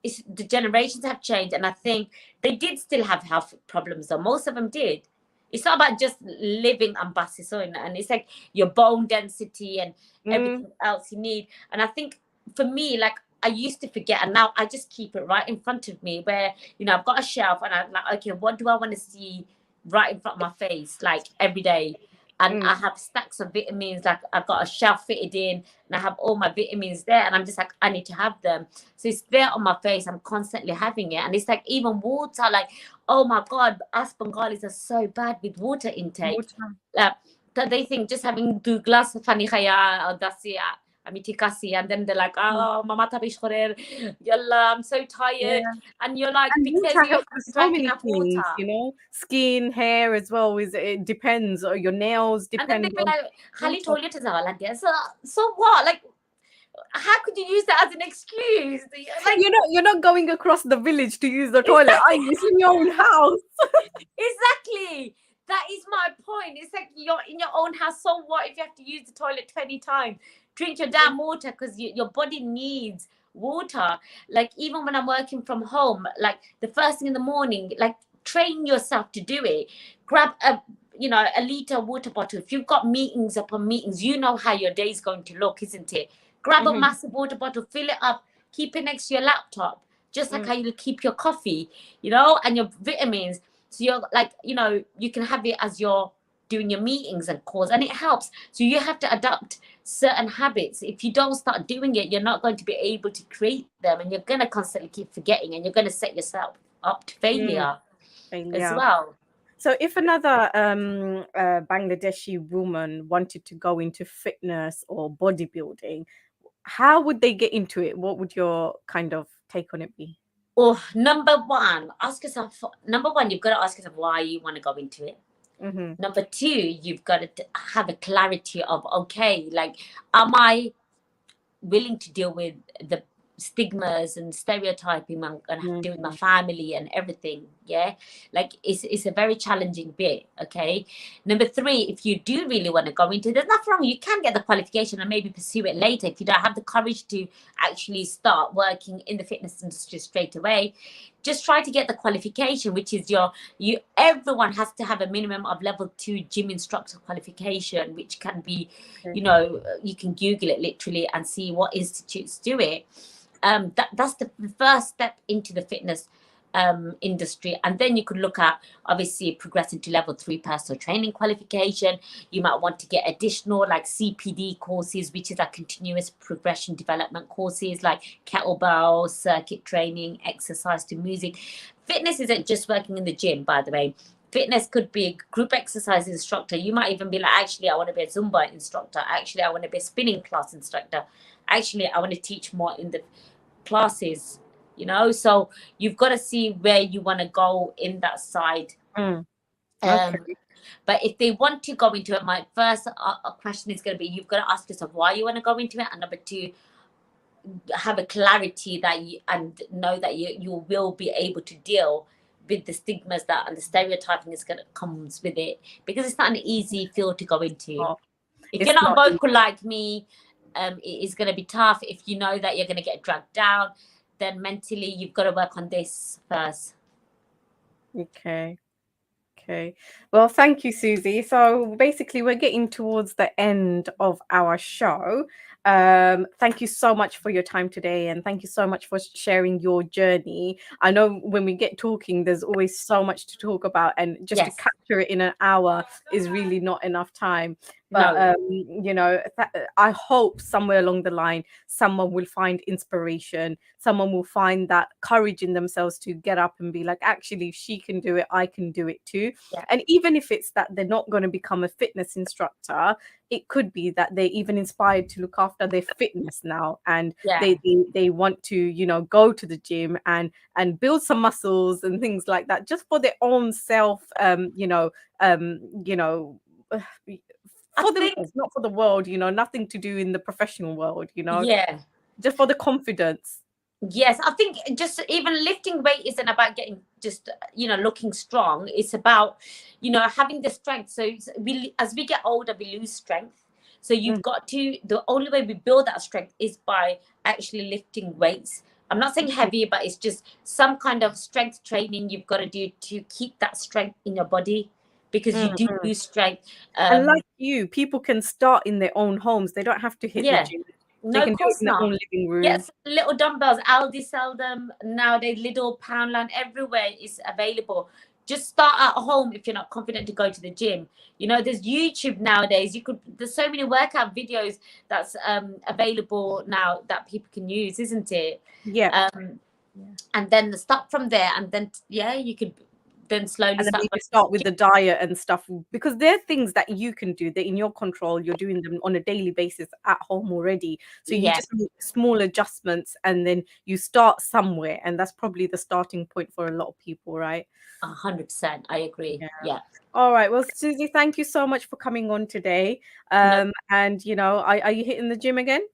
the generations have changed, and I think they did still have health problems. Though most of them did. It's not about just living and basisoin, and it's like your bone density and everything else you need. And I think for me, like I used to forget, and now I just keep it right in front of me. Where, you know, I've got a shelf, and I'm like, okay, what do I want to see right in front of my face, like every day? And I have stacks of vitamins. Like I've got a shelf fitted in, and I have all my vitamins there. And I'm just like, I need to have them. So it's there on my face. I'm constantly having it. And it's like even water. Like, oh my God, us Bengalis are so bad with water intake. That they think just having 2 glass funny khaya or dasi amitikasi, and then they're like, oh, mama tabish khorer, yalla, I'm so tired. And you're like, And because water you helps haven't with so drank many enough things, water. you know, skin, hair as well. It depends, or your nails And then depend they're on. like, Khali toilet is all like this. So what? Like, how could you use that as an excuse? Like, You're not going across the village to use the toilet. It's in your own house. exactly. That is my point. It's like you're in your own house. So what if you have to use the toilet 20 times? Drink your damn water, because your body needs water. Like even when I'm working from home, like the first thing in the morning, like train yourself to do it. Grab a liter water bottle. If you've got meetings upon meetings, you know how your day is going to look, isn't it? Grab a massive water bottle, fill it up, keep it next to your laptop, just like how you keep your coffee, and your vitamins. So you're like, you can have it as you're doing your meetings and calls, and it helps. So you have to adapt certain habits. If you don't start doing it, you're not going to be able to create them, and you're going to constantly keep forgetting, and you're going to set yourself. up to failure as Yeah. well. So if another Bangladeshi woman wanted to go into fitness or bodybuilding, how would they get into it? What would your kind of take on it be? Or number one, you've got to ask yourself why you want to go into it. Mm-hmm. Number two, you've got to have a clarity of, okay, like, am I willing to deal with the stigmas and stereotyping and have to do with my family and everything? Yeah, like it's a very challenging bit. Okay. Number three, if you do really want to go into it, there's nothing wrong. You can get the qualification and maybe pursue it later if you don't have the courage to actually start working in the fitness industry straight away. Just try to get the qualification, which is everyone has to have a minimum of level 2 gym instructor qualification, which can be, you can Google it literally and see what institutes do it. That's the first step into the fitness industry. And then you could look at obviously progressing to level 3 personal training qualification. You might want to get additional like CPD courses, which is like continuous progression development courses like kettlebell, circuit training, exercise to music. Fitness isn't just working in the gym, by the way. Fitness could be a group exercise instructor. You might even be like, actually, I want to be a Zumba instructor. Actually, I want to be a spinning class instructor. Actually, I want to teach more in the classes, so you've got to see where you want to go in that side. Okay. But if they want to go into it, my first question is going to be, you've got to ask yourself why you want to go into it, and number two, have a clarity that and know that you will be able to deal with the stigmas that and the stereotyping comes with it, because it's not an easy field to go into. If you're not vocal like me, it is going to be tough. If you know that you're going to get dragged down, then mentally you've got to work on this first. Okay. Well, thank you, Susie. So basically, we're getting towards the end of our show. Thank you so much for your time today, and thank you so much for sharing your journey. I know when we get talking, there's always so much to talk about, and just to capture it in an hour is really not enough time. But I hope somewhere along the line someone will find inspiration, someone will find that courage in themselves to get up and be like, actually, if she can do it, I can do it too. And even if it's that they're not going to become a fitness instructor, it could be that they're even inspired to look after their fitness now, and they want to go to the gym and build some muscles and things like that, just for their own self, for themselves, not for the world, nothing to do in the professional world, just for the confidence. Yes, I think just even lifting weight isn't about getting just looking strong. It's about having the strength. So as we get older, we lose strength. So you've got to, the only way we build that strength is by actually lifting weights. I'm not saying heavy, but it's just some kind of strength training you've got to do to keep that strength in your body, because you do lose strength. And like you, people can start in their own homes. They don't have to hit the gym. No, they can of course do it in their own living room. Yes, little dumbbells. Aldi sell them nowadays. Lidl, Poundland, everywhere is available. Just start at home if you're not confident to go to the gym. There's YouTube nowadays. There's so many workout videos that's available now that people can use, isn't it? Yeah. And then start from there, and then you could then slowly start with the diet and stuff, because they're things that you can do, they're in your control. You're doing them on a daily basis at home already, so you just make small adjustments, and then you start somewhere, and that's probably the starting point for a lot of people, right? 100%. I agree. Yeah. All right, well, Susie, thank you so much for coming on today. And are you hitting the gym again?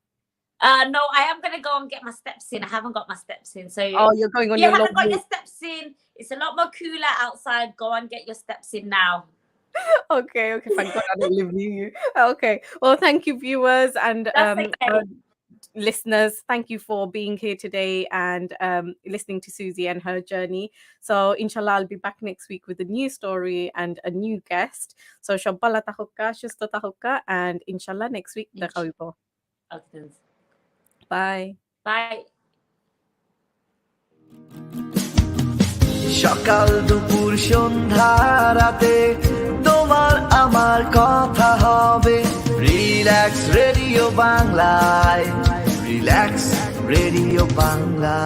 No, I am going to go and get my steps in. I haven't got my steps in. So you're going on you haven't got your steps in. It's a lot more cooler outside. Go and get your steps in now. Okay, thank God I don't live near you. Okay, well, thank you, viewers and listeners. Thank you for being here today and listening to Susie and her journey. So inshallah, I'll be back next week with a new story and a new guest. So shabbala tahukka, shusta tahukka, and inshallah next week দেখা হইব. Bye. Bye. সকাল দুপুর সন্ধ্যা রাতে তোমার আমার কথা হবে relax radio বাংলায় রিল্যাক্স রেডিও বাংলা।